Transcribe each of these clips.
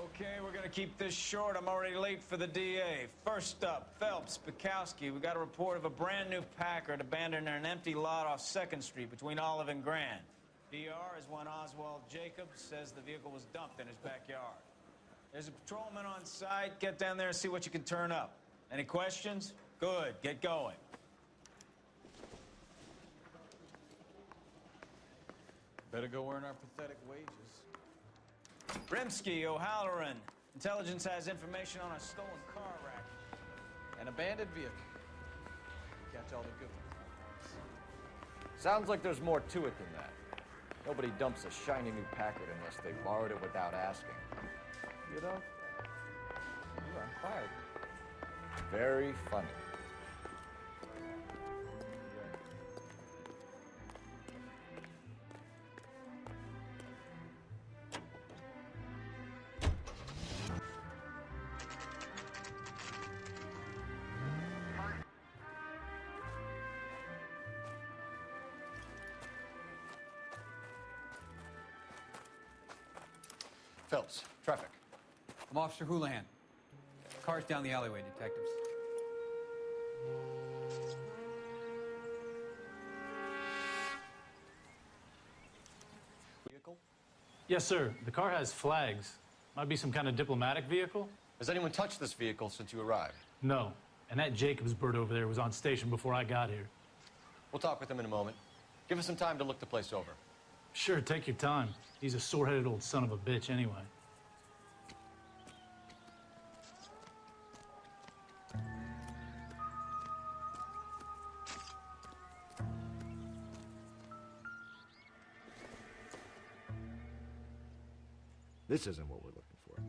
Okay, we're gonna keep this short. I'm already late for the DA. First up, Phelps, Bukowski. We got a report of a brand new Packard abandoned in an empty lot off 2nd Street between Olive and Grand. DR is when Oswald Jacobs says the vehicle was dumped in his backyard. There's a patrolman on site. Get down there and see what you can turn up. Any questions? Good, get going. Better go earn our pathetic wages. Rimsky, O'Halloran. Intelligence has information on a stolen car racket. An abandoned vehicle. Catch all the good ones. Sounds like there's more to it than that. Nobody dumps a shiny new Packard unless they borrowed it without asking. You know? You're on fire. Very funny. Phelps, traffic. I'm Officer Houlihan. Car's down the alleyway, detectives. Vehicle? Yes, sir. The car has flags. Might be some kind of diplomatic vehicle? Has anyone touched this vehicle since you arrived? No. And that Jacobs bird over there was on station before I got here. We'll talk with him in a moment. Give us some time to look the place over. Sure, take your time. He's a sore-headed old son of a bitch anyway. This isn't what we're looking for.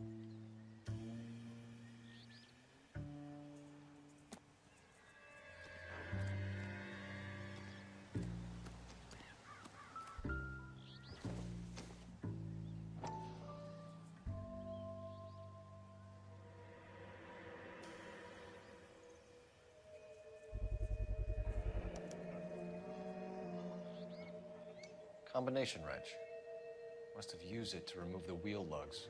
Combination wrench. Must have used it to remove the wheel lugs.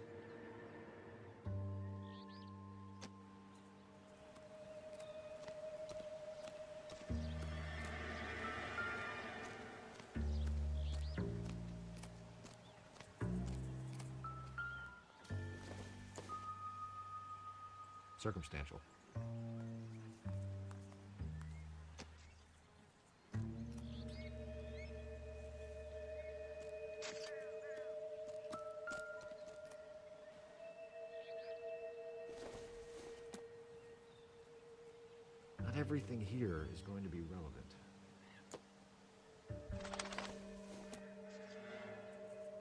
Circumstantial. Not everything here is going to be relevant.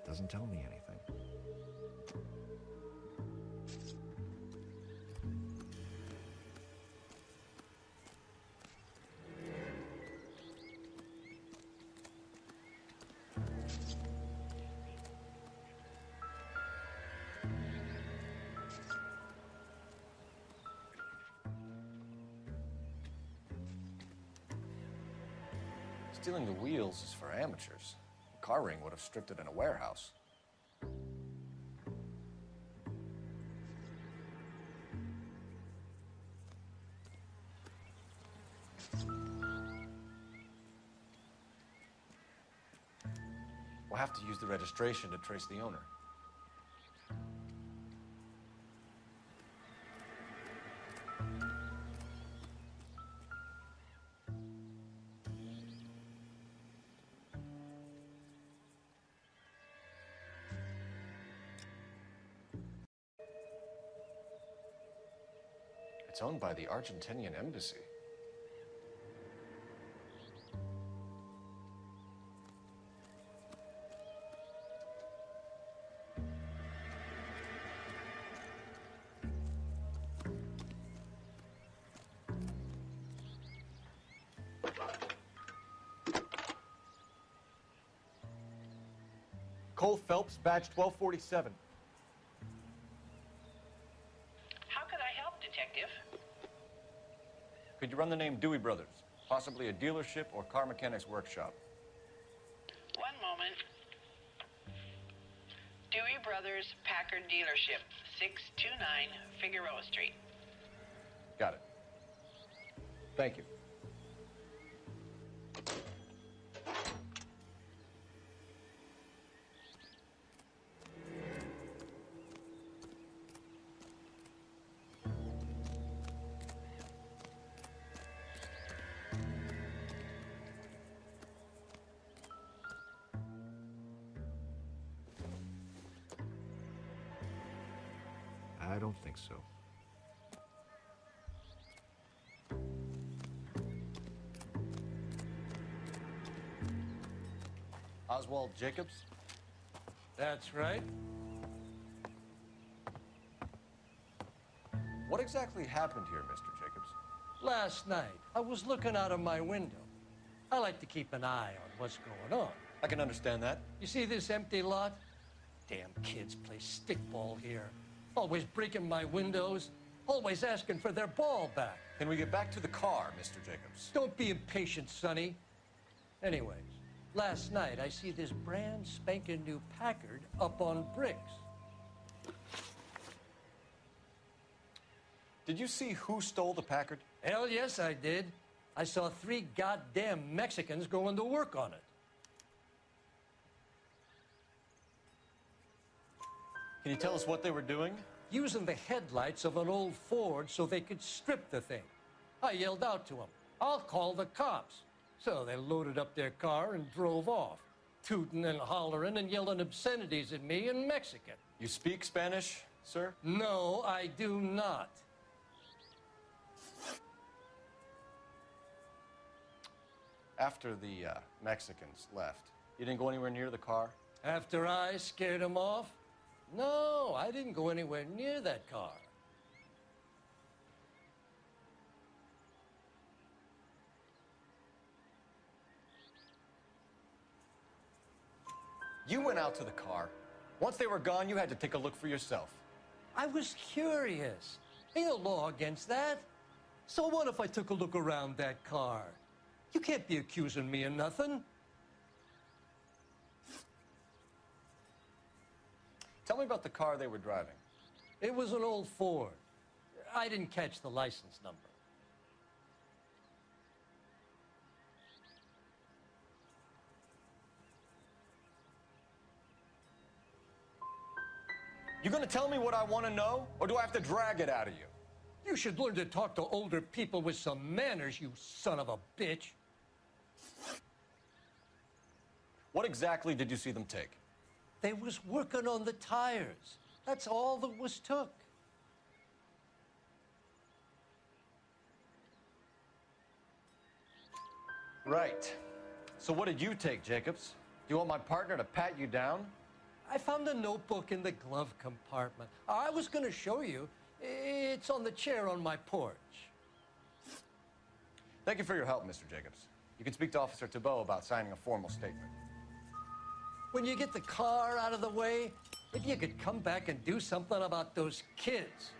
Doesn't tell me anything. Stealing the wheels is for amateurs. A car ring would have stripped it in a warehouse. We'll have to use the registration to trace the owner. It's owned by the Argentinian embassy. Cole Phelps, badge 1247. How could I help, Detective? Could you run the name Dewey Brothers? Possibly a dealership or car mechanics workshop. One moment. Dewey Brothers Packard dealership, 629 Figueroa Street. Got it. Thank you. I don't think so. Oswald Jacobs? That's right. What exactly happened here, Mr. Jacobs? Last night, I was looking out of my window. I like to keep an eye on what's going on. I can understand that. You see this empty lot? Damn kids play stickball here. Always breaking my windows, always asking for their ball back. Can we get back to the car, Mr. Jacobs? Don't be impatient, Sonny. Anyways, last night I see this brand spanking new Packard up on bricks. Did you see who stole the Packard? Hell yes, I did. I saw 3 goddamn Mexicans going to work on it. Can you tell us what they were doing? Using the headlights of an old Ford so they could strip the thing. I yelled out to them, "I'll call the cops." So they loaded up their car and drove off, tooting and hollering and yelling obscenities at me in Mexican. You speak Spanish, sir? No, I do not. After the Mexicans left, you didn't go anywhere near the car? After I scared them off? No, I didn't go anywhere near that car. You went out to the car. Once they were gone, you had to take a look for yourself. I was curious. Ain't no law against that. So what if I took a look around that car? You can't be accusing me of nothing. Tell me about the car they were driving. It was an old Ford. I didn't catch the license number. You gonna tell me what I want to know, or do I have to drag it out of you? You should learn to talk to older people with some manners, you son of a bitch. What exactly did you see them take? They was working on the tires. That's all that was took. Right. So what did you take, Jacobs? Do you want my partner to pat you down? I found a notebook in the glove compartment. I was going to show you. It's on the chair on my porch. Thank you for your help, Mr. Jacobs. You can speak to Officer Thibault about signing a formal statement. When you get the car out of the way, if you could come back and do something about those kids.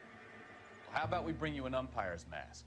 Well, how about we bring you an umpire's mask?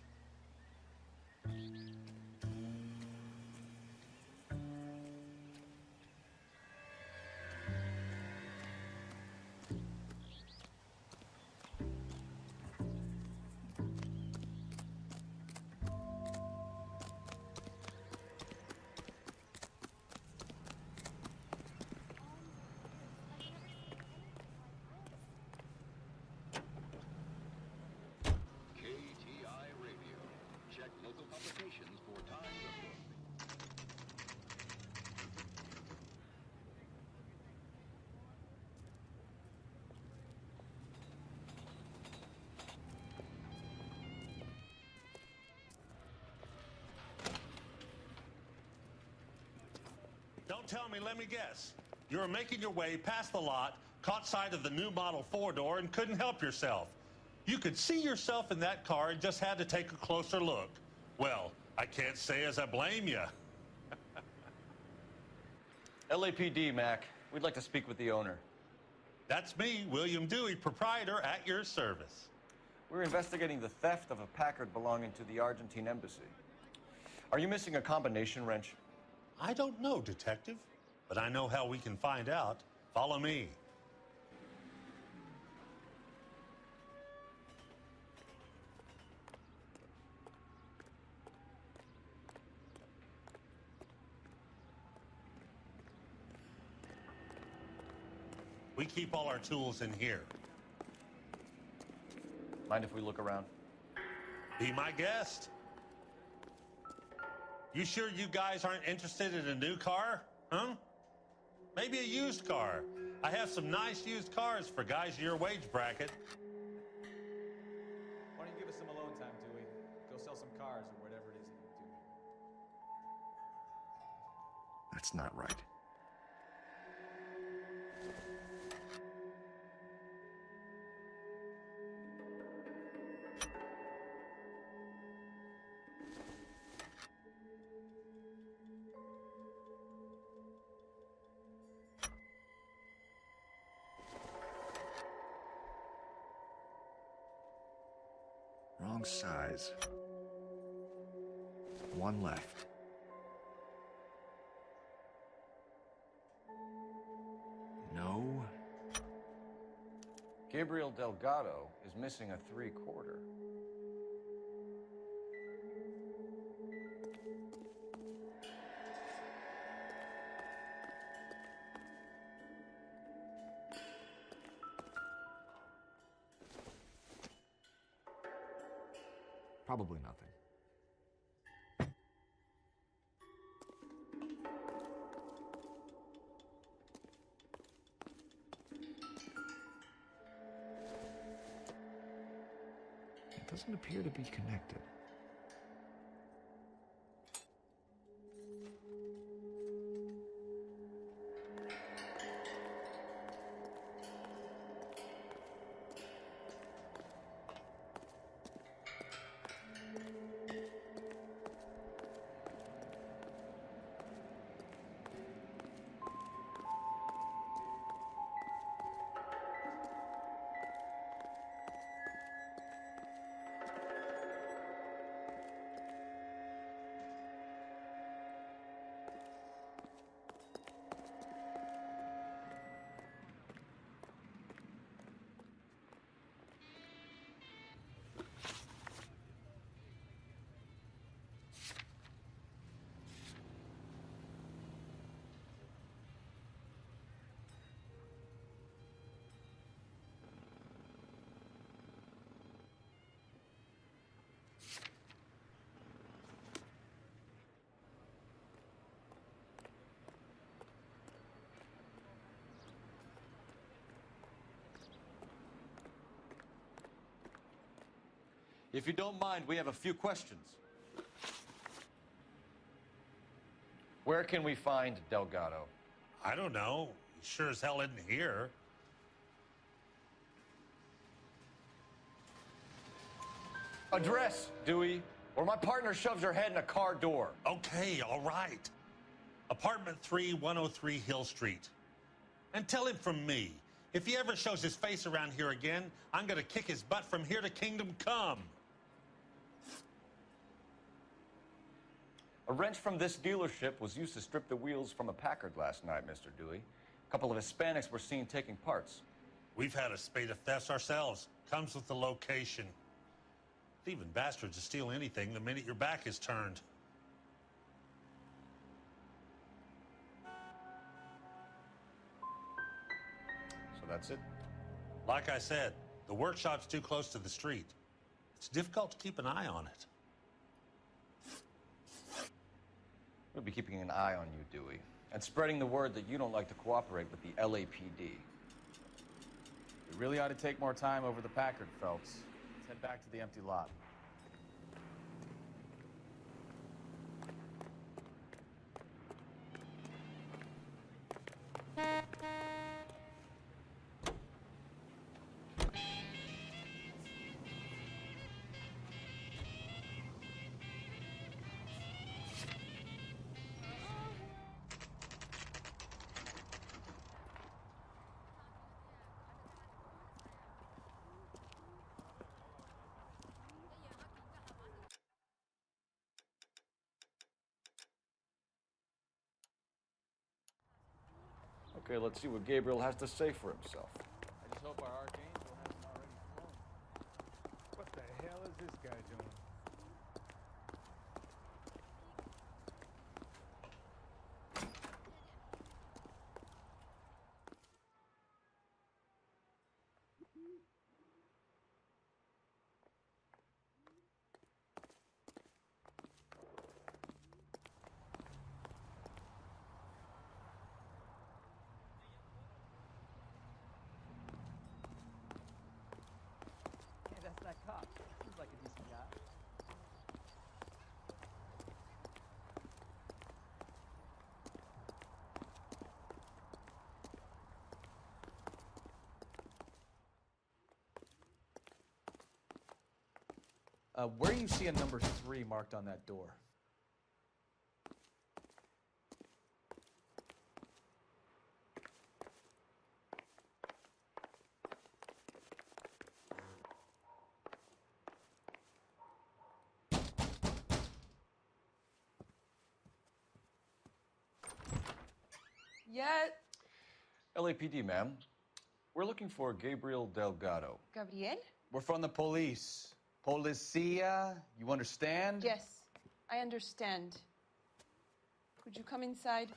Don't tell me, let me guess. You were making your way past the lot, caught sight of the new model 4-door, and couldn't help yourself. You could see yourself in that car and just had to take a closer look. Well, I can't say as I blame you. LAPD, Mac. We'd like to speak with the owner. That's me, William Dewey, proprietor, at your service. We're investigating the theft of a Packard belonging to the Argentine embassy. Are you missing a combination wrench? I don't know, Detective, but I know how we can find out. Follow me. We keep all our tools in here. Mind if we look around? Be my guest. You sure you guys aren't interested in a new car? Huh? Maybe a used car. I have some nice used cars for guys your wage bracket. Why don't you give us some alone time, Dewey? Go sell some cars or whatever it is that you do. That's not right. Wrong size. One left. No. Gabriel Delgado is missing a 3/4. Probably nothing. It doesn't appear to be connected. If you don't mind, we have a few questions. Where can we find Delgado? I don't know. He sure as hell isn't here. Address, Dewey, or my partner shoves her head in a car door. Okay, all right. Apartment 3, 103 Hill Street. And tell him from me, if he ever shows his face around here again, I'm gonna kick his butt from here to kingdom come. A wrench from this dealership was used to strip the wheels from a Packard last night, Mr. Dewey. A couple of Hispanics were seen taking parts. We've had a spate of thefts ourselves. Comes with the location. Thieving bastards to steal anything the minute your back is turned. So that's it? Like I said, the workshop's too close to the street. It's difficult to keep an eye on it. We'll be keeping an eye on you, Dewey, and spreading the word that you don't like to cooperate with the LAPD. We really ought to take more time over the Packard, Phelps. Let's head back to the empty lot. Okay, let's see what Gabriel has to say for himself. I just hope our archangel hasn't already flown. What the hell is this guy doing? Where do you see a number 3 marked on that door? Yeah, LAPD, ma'am. We're looking for Gabriel Delgado. Gabriel? We're from the police. Policia, you understand? Yes, I understand. Could you come inside?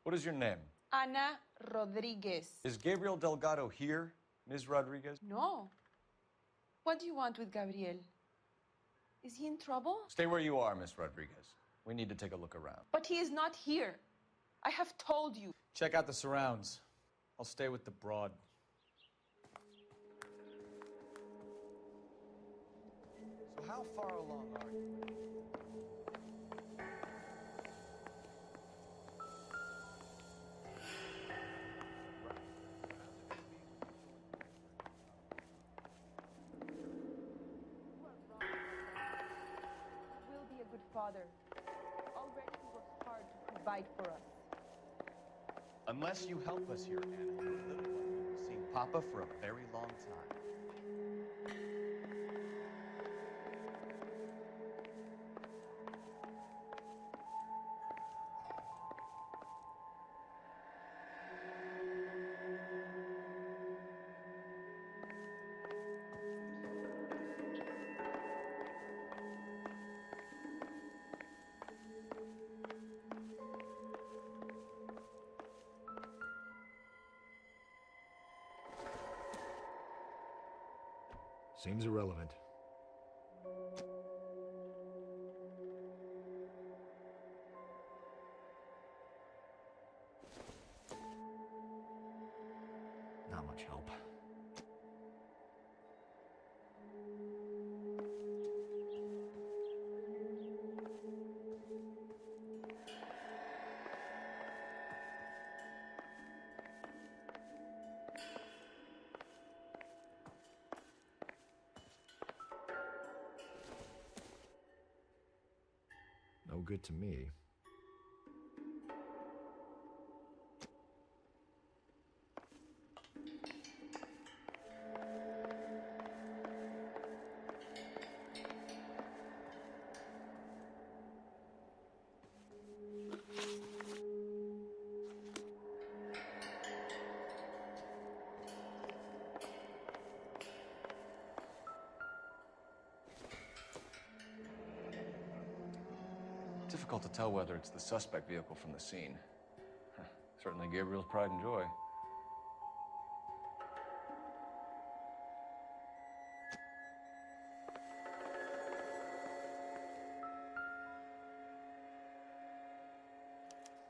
What is your name? Ana Rodriguez. Is Gabriel Delgado here, Ms. Rodriguez? No. What do you want with Gabriel? Is he in trouble? Stay where you are, Ms. Rodriguez. We need to take a look around. But he is not here. I have told you. Check out the surrounds. I'll stay with the broad. So how far along are you? Will be a good father. Already he works hard to provide for us. Unless you help us here, Anna, your little one will be seeing Papa for a very long time. Seems irrelevant. Not much help. No good to me. Difficult to tell whether it's the suspect vehicle from the scene. Certainly Gabriel's pride and joy.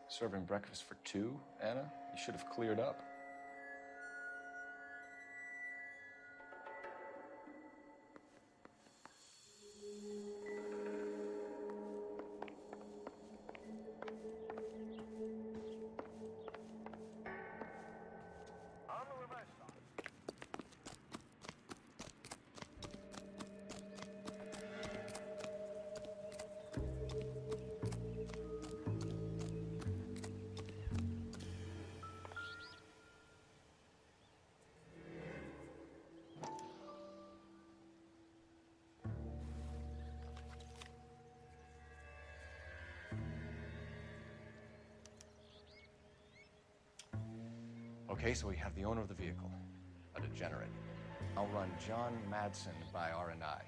Serving breakfast for 2, Anna? You should have cleared up. Okay, so we have the owner of the vehicle, a degenerate. I'll run John Madsen by R&I.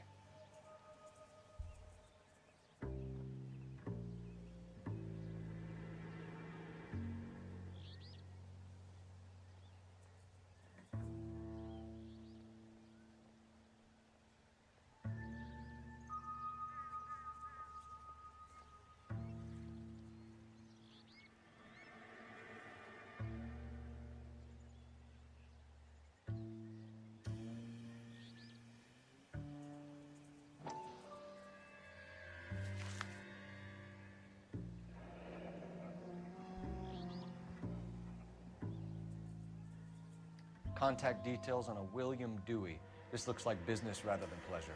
Contact details on a William Dewey. This looks like business rather than pleasure.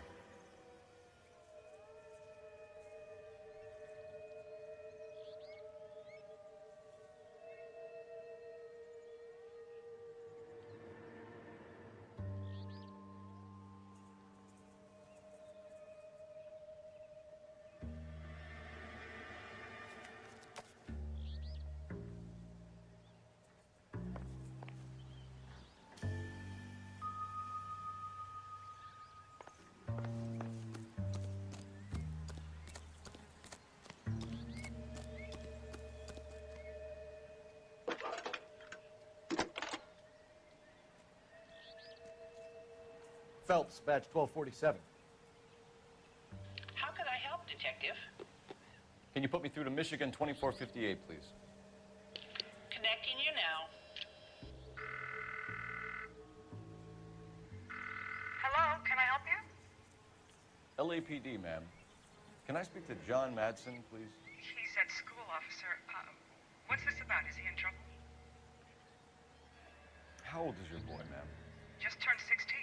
Phelps, badge 1247. How could I help, Detective? Can you put me through to Michigan 2458, please? Connecting you now. Hello, can I help you? LAPD, ma'am. Can I speak to John Madsen, please? He's at school, officer. What's this about? Is he in trouble? How old is your boy, ma'am? Just turned 16.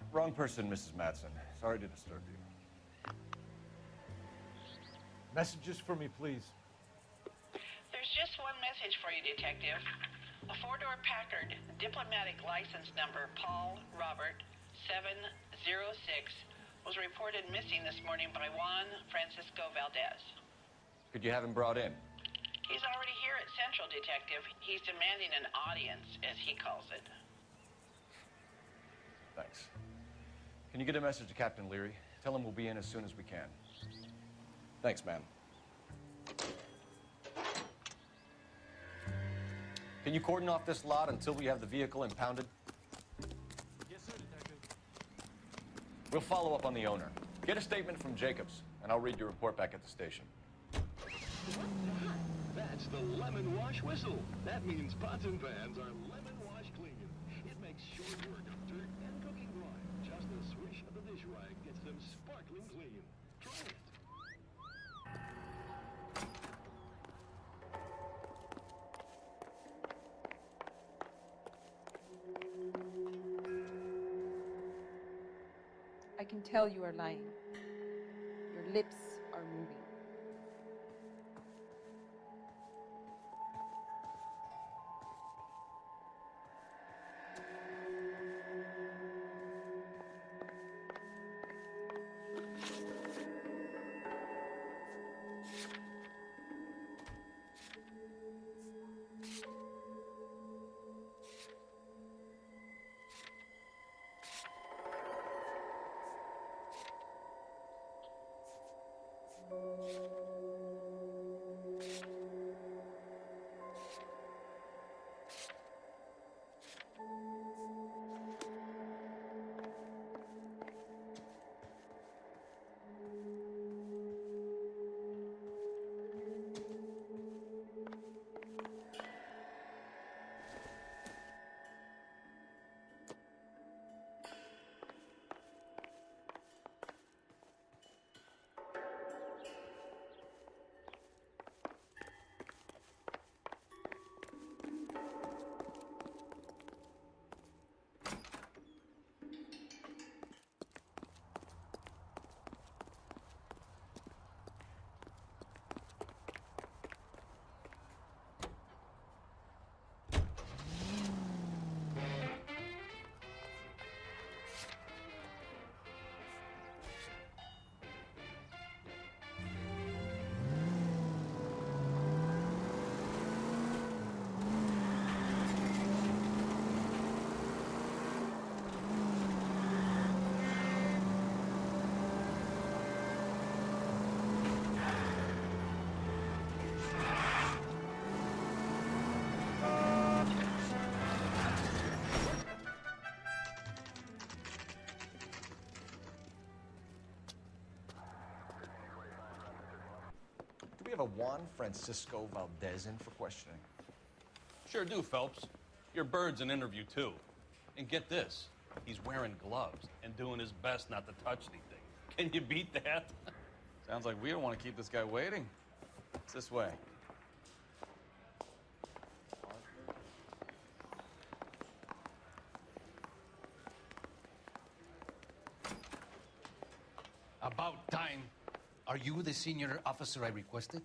Wrong person, Mrs. Madsen. Sorry to disturb you. Messages for me, please. There's just one message for you, Detective. A four-door Packard, diplomatic license number Paul Robert 706, was reported missing this morning by Juan Francisco Valdez. Could you have him brought in? He's already here at Central, Detective. He's demanding an audience, as he calls it. Thanks. Can you get a message to Captain Leary? Tell him we'll be in as soon as we can. Thanks, ma'am. Can you cordon off this lot until we have the vehicle impounded? Yes, sir, Detective. We'll follow up on the owner. Get a statement from Jacobs, and I'll read your report back at the station. That's the lemon wash whistle. That means pots and pans are lemon wash clean. It makes short work of dirt and cooking dry. Just a swish of the dish rag gets them sparkling clean. Try it. I can tell you are lying. Your lips are moving. Do we have a Juan Francisco Valdez in for questioning? Sure do, Phelps. Your bird's an interview, too. And get this, he's wearing gloves and doing his best not to touch anything. Can you beat that? Sounds like we don't want to keep this guy waiting. It's this way. About time. Are you the senior officer I requested?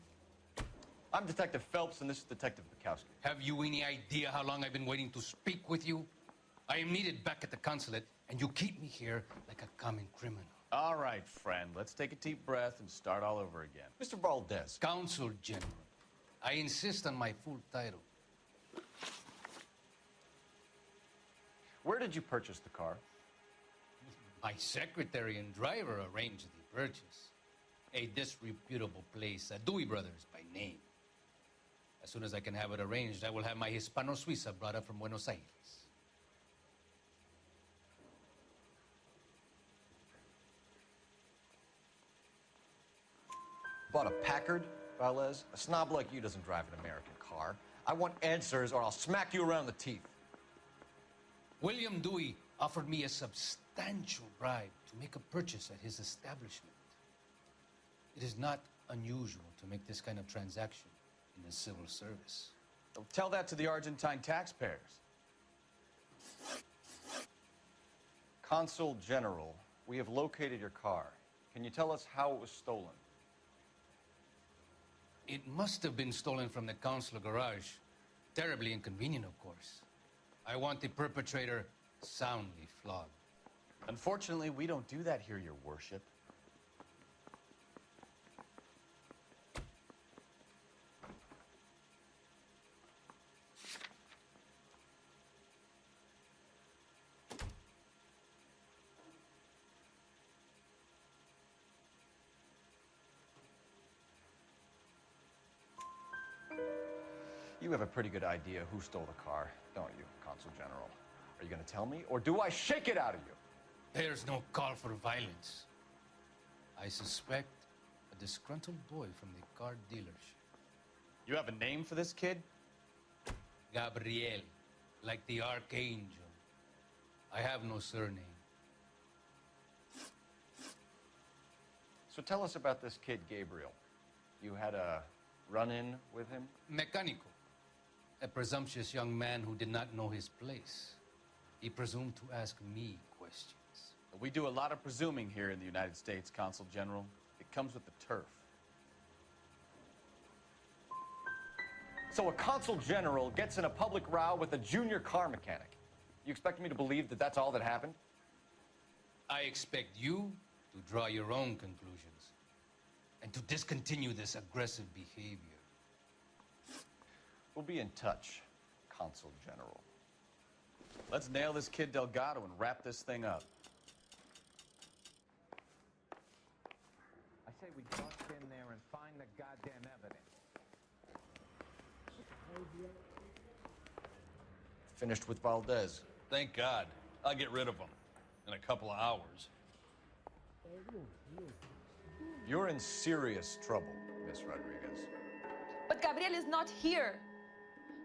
I'm Detective Phelps, and this is Detective Bukowski. Have you any idea how long I've been waiting to speak with you? I am needed back at the consulate, and you keep me here like a common criminal. All right, friend. Let's take a deep breath and start all over again. Mr. Valdez. Consul General. I insist on my full title. Where did you purchase the car? My secretary and driver arranged the purchase. A disreputable place, Dewey Brothers by name. As soon as I can have it arranged, I will have my Hispano Suiza brought up from Buenos Aires. Bought a Packard, Valdez? A snob like you doesn't drive an American car. I want answers or I'll smack you around the teeth. William Dewey offered me a substantial bribe to make a purchase at his establishment. It is not unusual to make this kind of transaction in the civil service. Well, tell that to the Argentine taxpayers. Consul General, we have located your car. Can you tell us how it was stolen? It must have been stolen from the consular garage. Terribly inconvenient, of course. I want the perpetrator soundly flogged. Unfortunately, we don't do that here, Your Worship. You have a pretty good idea who stole the car, don't you, Consul General? Are you going to tell me, or do I shake it out of you? There's no call for violence. I suspect a disgruntled boy from the car dealership. You have a name for this kid? Gabriel, like the archangel. I have no surname. So tell us about this kid, Gabriel. You had a run-in with him? Mecánico. A presumptuous young man who did not know his place. He presumed to ask me questions. We do a lot of presuming here in the United States, Consul General. It comes with the turf. So a Consul General gets in a public row with a junior car mechanic. You expect me to believe that that's all that happened? I expect you to draw your own conclusions and to discontinue this aggressive behavior. We'll be in touch, Consul General. Let's nail this kid Delgado and wrap this thing up. I say we bust in there and find the goddamn evidence. Finished with Valdez. Thank God. I'll get rid of him in a couple of hours. You're in serious trouble, Miss Rodriguez. But Gabriel is not here.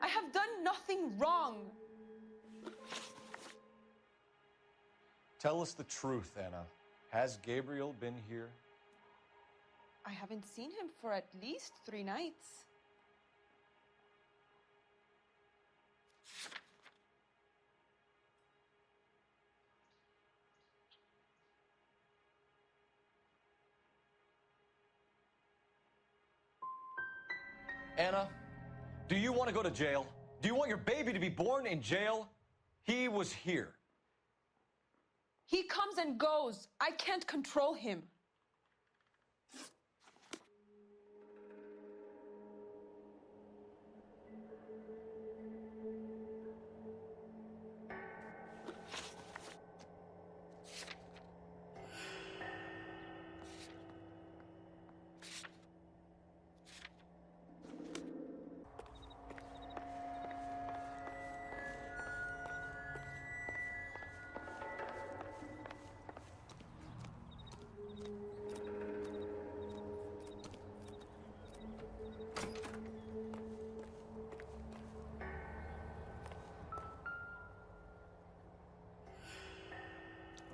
I have done nothing wrong. Tell us the truth, Anna. Has Gabriel been here? I haven't seen him for at least 3 nights. Anna, do you want to go to jail? Do you want your baby to be born in jail? He was here. He comes and goes. I can't control him.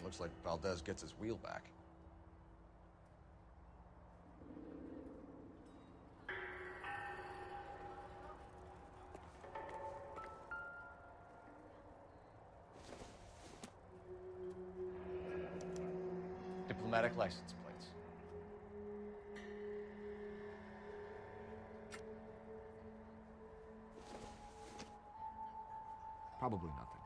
Looks like Valdez gets his wheel back. Diplomatic license plates. Probably nothing.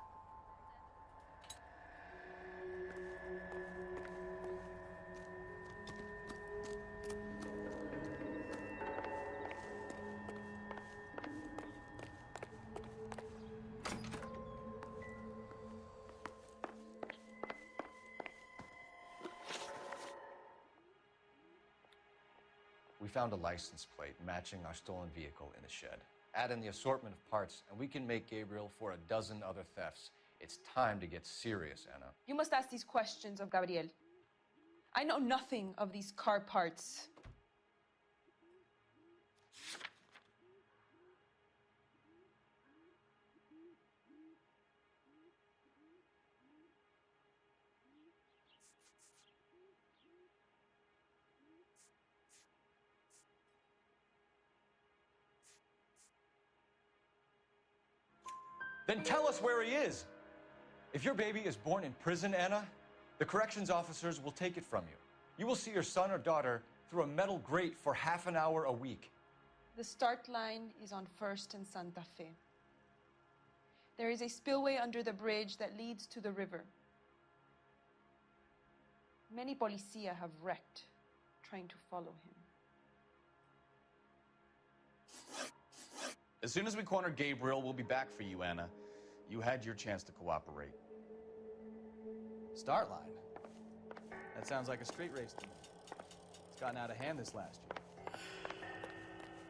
We found a license plate matching our stolen vehicle in the shed. Add in the assortment of parts, and we can make Gabriel for a dozen other thefts. It's time to get serious, Anna. You must ask these questions of Gabriel. I know nothing of these car parts. Then tell us where he is. If your baby is born in prison, Anna, the corrections officers will take it from you. You will see your son or daughter through a metal grate for half an hour a week. The start line is on 1st and Santa Fe. There is a spillway under the bridge that leads to the river. Many policia have wrecked trying to follow him. As soon as we corner Gabriel, we'll be back for you, Anna. You had your chance to cooperate. Start line? That sounds like a street race to me. It's gotten out of hand this last year.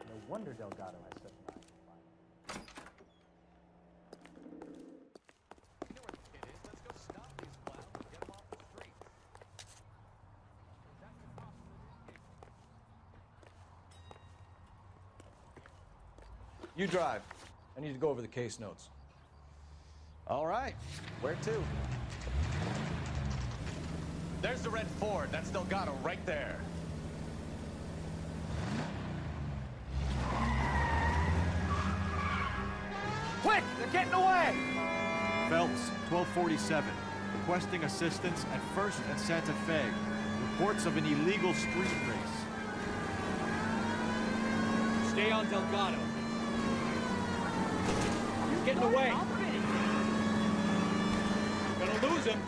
No wonder Delgado has such an eye for violence. You know where the kid is. Let's go stop these clowns and get them off the street. You drive. I need to go over the case notes. All right. Where to? There's the red Ford. That's Delgado right there. Quick! They're getting away! Phelps, 1247. Requesting assistance at 1st and Santa Fe. Reports of an illegal street race. Stay on Delgado. You're getting away. Gonna lose him.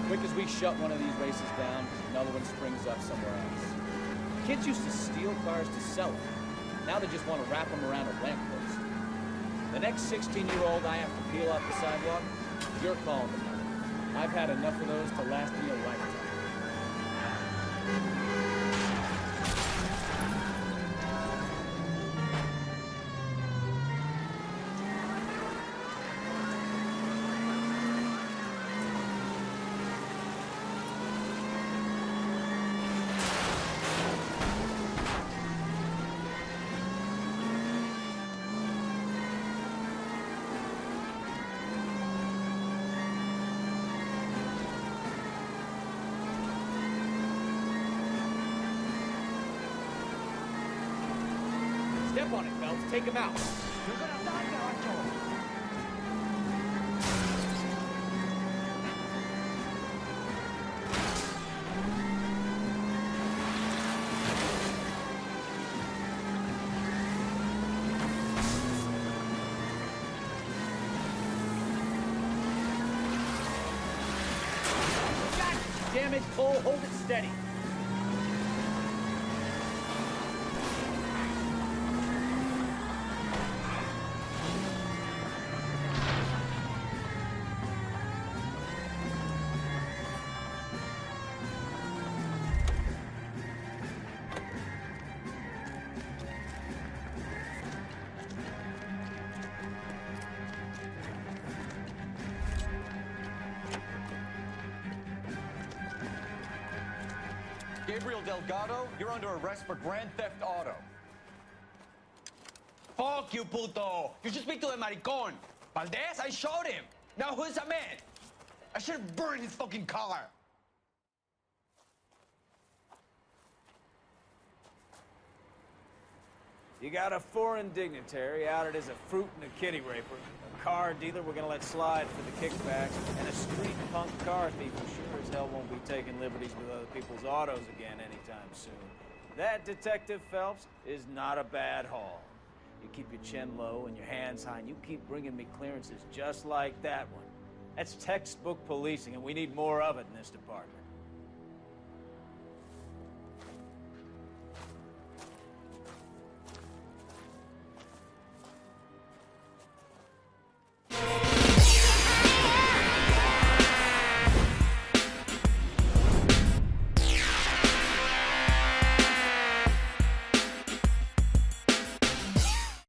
Quick as we shut one of these races down, another one springs up somewhere else. Kids used to steal cars to sell them. Now they just want to wrap them around a lamppost. The next 16-year-old I have to peel off the sidewalk, you're calling them. I've had enough of those to last me a lifetime. Step on it, Phelps. Take him out. You're gonna die, Garacho. God damn it, Cole. Hold it steady. Gabriel Delgado, you're under arrest for Grand Theft Auto. Fuck you, puto! You should speak to the maricón. Valdez, I showed him. Now who's the man? I should have burned his fucking car. You got a foreign dignitary outed as a fruit and a kitty raper, a car dealer we're gonna let slide for the kickbacks, and a street punk car thief who sure as hell won't be taking liberties with other people's autos again anytime soon. That, Detective Phelps, is not a bad haul. You keep your chin low and your hands high, and you keep bringing me clearances just like that one. That's textbook policing, and we need more of it in this department.